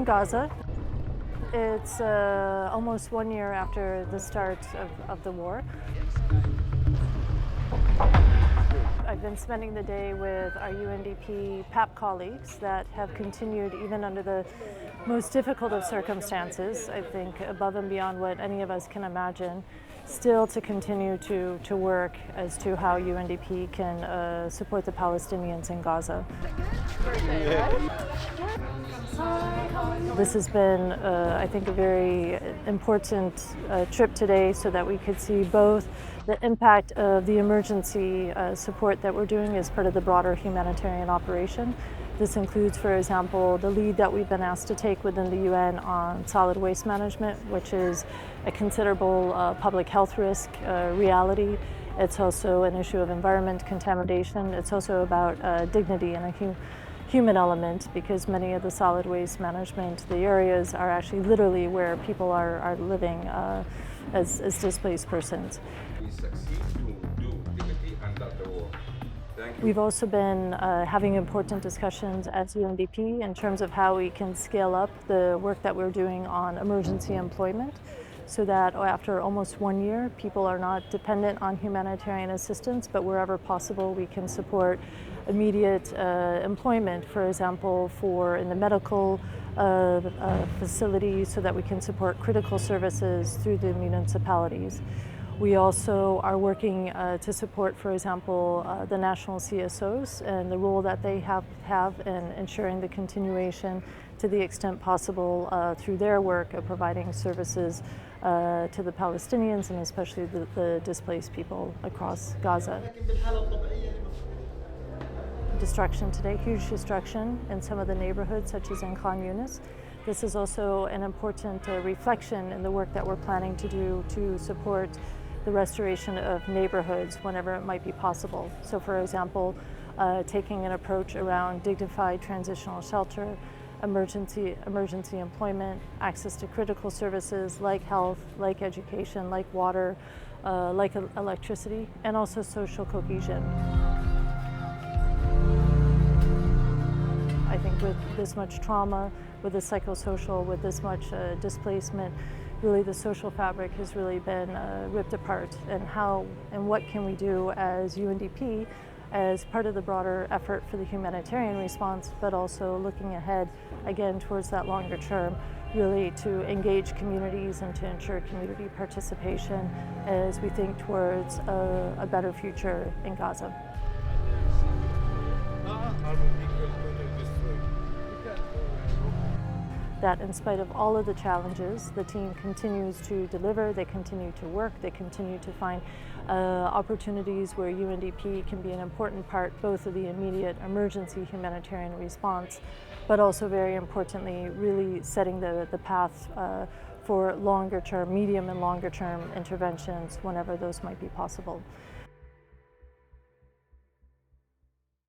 Gaza. It's almost 1 year after the start of the war. I've been spending the day with our UNDP PAPP colleagues that have continued even under the most difficult of circumstances, I think above and beyond what any of us can imagine, still to continue to work as to how UNDP can support the Palestinians in Gaza. This has been, I think, a very important trip today so that we could see both the impact of the emergency support that we're doing as part of the broader humanitarian operation. This includes, for example, the lead that we've been asked to take within the UN on solid waste management, which is a considerable public health risk reality. It's also an issue of environment contamination. It's also about dignity and a human element, because many of the solid waste management, the areas are actually literally where people are living as displaced persons. We succeed to do dignity and not the war. Thank you. We've also been having important discussions as UNDP in terms of how we can scale up the work that we're doing on emergency employment, so that after almost 1 year, people are not dependent on humanitarian assistance, but wherever possible, we can support immediate employment, for example, in the medical facilities, so that we can support critical services through the municipalities. We also are working to support, for example, the national CSOs and the role that they have in ensuring the continuation to the extent possible through their work of providing services to the Palestinians and especially the displaced people across Gaza. Destruction today, huge destruction in some of the neighborhoods, such as in Khan Yunis. This is also an important reflection in the work that we're planning to do to support the restoration of neighborhoods whenever it might be possible. So, for example, taking an approach around dignified transitional shelter, emergency employment, access to critical services like health, like education, like water, like electricity, and also social cohesion. I think with this much trauma, with the psychosocial, with this much displacement, really the social fabric has really been ripped apart. And what can we do as UNDP as part of the broader effort for the humanitarian response, but also looking ahead again towards that longer term, really to engage communities and to ensure community participation as we think towards a better future in Gaza. That in spite of all of the challenges, the team continues to deliver, they continue to work, they continue to find opportunities where UNDP can be an important part both of the immediate emergency humanitarian response, but also very importantly, really setting the path for longer term, medium and longer term interventions whenever those might be possible.